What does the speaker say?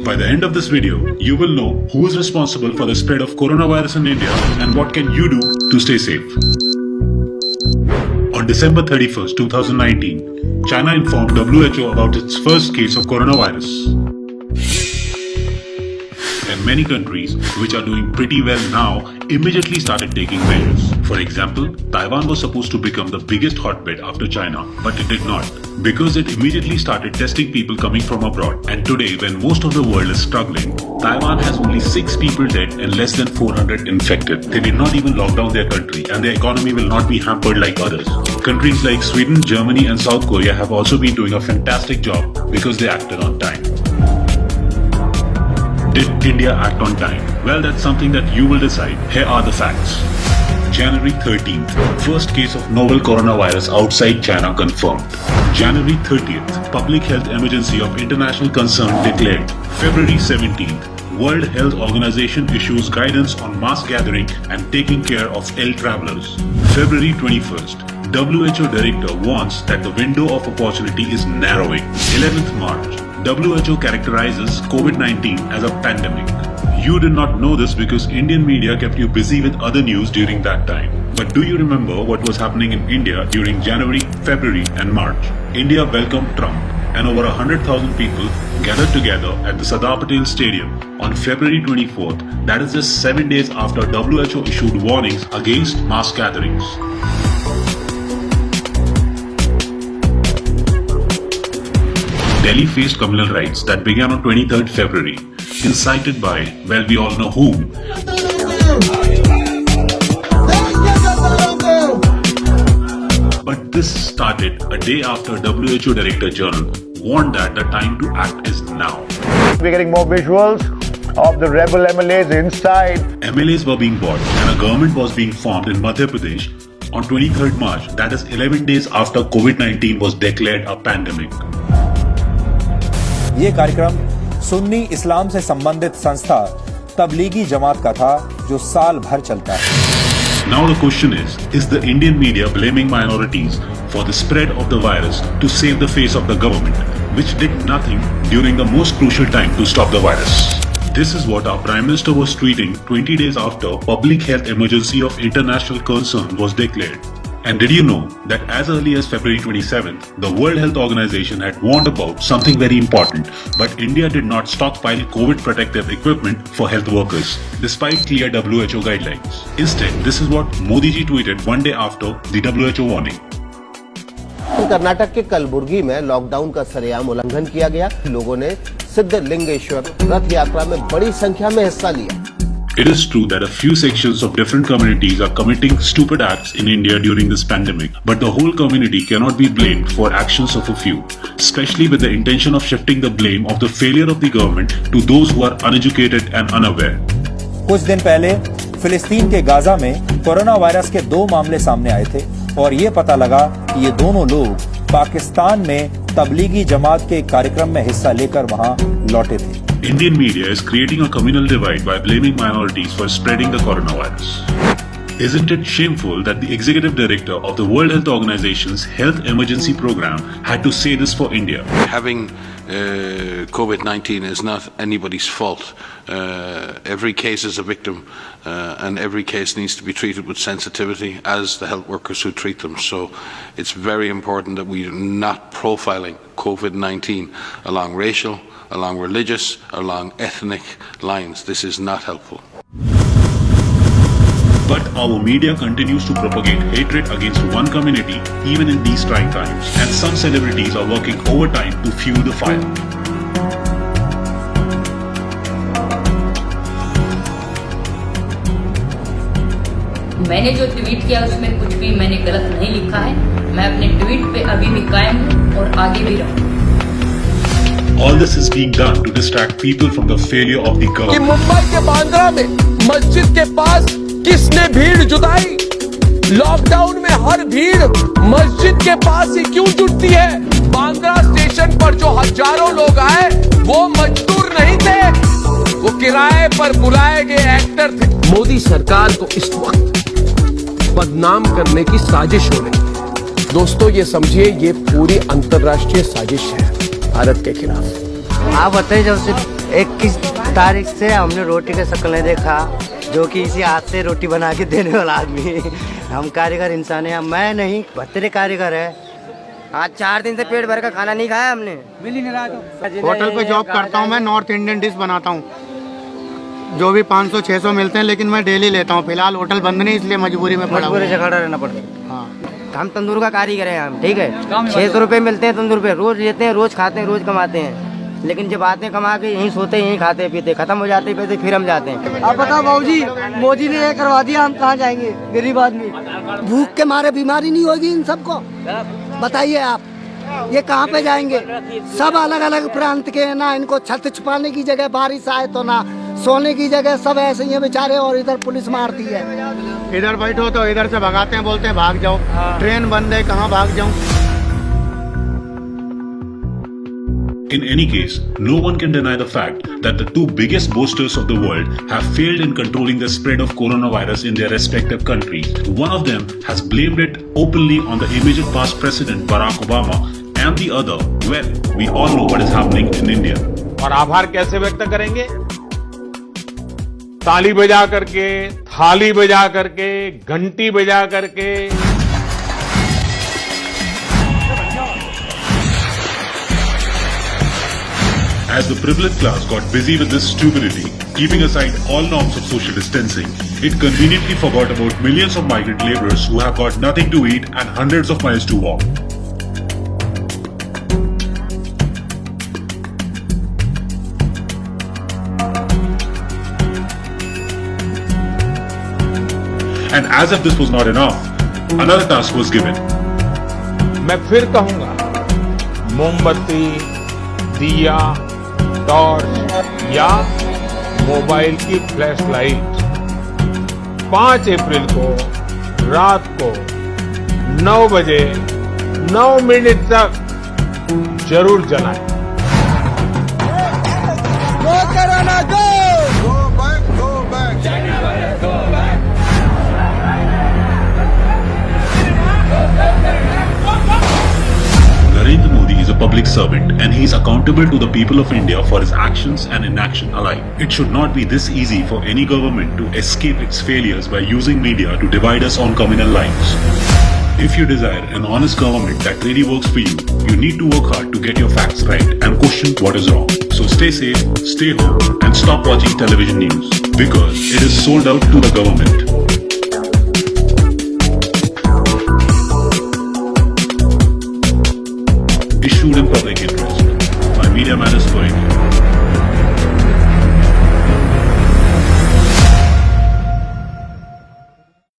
By the end of this video, you will know who is responsible for the spread of coronavirus in India and what can you do to stay safe. On December 31st, 2019, China informed WHO about its first case of coronavirus. And many countries, which are doing pretty well now, immediately started taking measures. For example, Taiwan was supposed to become the biggest hotbed after China, but it did not, because it immediately started testing people coming from abroad. And today, when most of the world is struggling, Taiwan has only 6 people dead and less than 400 infected. They did not even lock down their country, and their economy will not be hampered like others. Countries like Sweden, Germany and South Korea have also been doing a fantastic job because they acted on time. Did India act on time? Well, that's something that you will decide. Here are the facts. January 13th, first case of novel coronavirus outside China confirmed. January 30th, public health emergency of international concern declared. February 17th, World Health Organization issues guidance on mass gathering and taking care of ill travelers. February 21st, WHO director warns that the window of opportunity is narrowing. 11th March, WHO characterizes COVID-19 as a pandemic. You did not know this because Indian media kept you busy with other news during that time. But do you remember what was happening in India during January, February and March? India welcomed Trump and over 100,000 people gathered together at the Sardar Patel Stadium on February 24th, that is just 7 days after WHO issued warnings against mass gatherings. Delhi faced communal riots that began on 23rd February, incited by, well, we all know whom. But this started a day after WHO Director General warned that the time to act is now. We're getting more visuals of the rebel MLAs inside. MLAs were being bought and a government was being formed in Madhya Pradesh on 23rd March, that is 11 days after COVID-19 was declared a pandemic. ये कार्यक्रम सुन्नी इस्लाम से संबंधित संस्था तबलीगी जमात का था जो साल भर चलता है. Now the question is the Indian media blaming minorities for the spread of the virus to save the face of the government, which did nothing during the most crucial time to stop the virus? This is what our Prime Minister was tweeting 20 days after public health emergency of international concern was declared. And did you know that as early as February 27th, the World Health Organization had warned about something very important, but India did not stockpile COVID protective equipment for health workers, despite clear WHO guidelines. Instead, this is what Modi ji tweeted one day after the WHO warning. Karnataka के कलबुर्गी में lockdown का सरेआम उल्लंघन किया गया. लोगों ने सिद्धलिंगेश्वर रथ यात्रा में बड़ी संख्या में हिस्सा लिया. It is true that a few sections of different communities are committing stupid acts in India during this pandemic, but the whole community cannot be blamed for actions of a few, especially with the intention of shifting the blame of the failure of the government to those who are uneducated and unaware. कुछ दिन पहले फिलिस्तीन के Gaza में corona virus के 2 मामले सामने आए थे और ये पता लगा कि ये दोनों लोग पाकिस्तान में तबलीगी जमात के कार्यक्रम में हिस्सा लेकर वहां लौटे थे. Indian media is creating a communal divide by blaming minorities for spreading the coronavirus. Isn't it shameful that the executive director of the World Health Organization's health emergency program had to say this for India? Having COVID-19 is not anybody's fault. Every case is a victim and every case needs to be treated with sensitivity as the health workers who treat them. So it's very important that we are not profiling COVID-19 along racial, along religious, along ethnic lines. This is not helpful. But our media continues to propagate hatred against one community even in these trying times, and some celebrities are working overtime to fuel the fire. मैंने जो tweet किया उसमें कुछ भी मैंने गलत नहीं लिखा है. मैं अपने ट्वीट पे अभी भी कायम हूँ और आगे भी रहूँगा. All this is being done to distract people from the failure of the government. कि मुंबई के बांद्रा में मस्जिद के पास किसने भीड़ जुटाई? लॉकडाउन में हर भीड़ मस्जिद के पास ही क्यों जुटती है? बांद्रा स्टेशन पर जो हजारों लोग आए वो मजदूर नहीं थे, वो किराए पर बुलाए गए एक्टर थे. मोदी सरकार को इस वक्त बदनाम करने की साजिश हो रही है. दोस्तों ये समझिए, ये पूरी अंतर्राष्ट्रीय साजिश है भारत के खिलाफ. आप बताइए, जब से 21 तारीख से हमने रोटी का शक्ल नहीं देखा, जो कि इसी हाथ से रोटी बना के देने वाला आदमी। हम कारीगर इंसान हैं, मैं नहीं भत्तेरे कारीगर है। आज 4 दिन से पेट भर का खाना नहीं खाया हमने, मिल ही नहीं रहा। तो होटल पे जॉब करता हूँ मैं, नॉर्थ इंडियन डिश बनाता हूँ, जो भी 500-600 मिलते हैं, लेकिन मैं डेली लेता हूँ। फिलहाल होटल बंद नहीं, इसलिए मजबूरी में पड़ा मजबूरी से खड़ा रहना पड़ता है। हाँ, हम तंदूर का कारीगर हैं हम, ठीक है। 600 रुपये मिलते हैं तंदूर पे, रोज लेते हैं, रोज खाते हैं, रोज कमाते हैं। लेकिन जब आते हैं कमा के यहीं सोते हैं, यहीं खाते पीते, खत्म हो जाते पैसे, फिर हम जाते हैं। आप बताओ बाबूजी, मोदी ने ये करवा दिया, हम कहाँ जाएंगे गरीब आदमी? भूख के मारे बीमारी नहीं होगी इन सबको? बताइए आप, ये कहाँ पे जाएंगे? सब अलग अलग प्रांत के हैं ना, इनको छत छुपाने की जगह बारिश आए तो ना सोने की जगह, सब ऐसे ही हैं बेचारे। और इधर पुलिस मारती है। इधर बैठो तो इधर से भगाते हैं, बोलते हैं भाग जाओ। ट्रेन बंद है, कहाँ भाग जाऊँ? In any case, no one can deny the fact that the two biggest boasters of the world have failed in controlling the spread of coronavirus in their respective countries. One of them has blamed it openly on the immediate past president Barack Obama, and the other, well, we all know what is happening in India. और आभार कैसे व्यक्त करेंगे? ताली बजा करके, थाली बजा करके, घंटी बजा करके। As the privileged class got busy with this stupidity, keeping aside all norms of social distancing, it conveniently forgot about millions of migrant laborers who have got nothing to eat and hundreds of miles to walk. And as if this was not enough, another task was given. मैं फिर कहूंगा, मोमबत्ती, दिया, torch या mobile की flash light 5 अप्रैल को रात को 9 बजे 9 मिनट तक जरूर जलाएं। गो corona go! Narendra Modi is a public servant and he is accountable to the people of India for his actions and inaction alike. It should not be this easy for any government to escape its failures by using media to divide us on communal lines. If you desire an honest government that really works for you, you need to work hard to get your facts right and question what is wrong. So stay safe, stay home and stop watching television news because it is sold out to the government. Issued in public interest by Media Matters for India.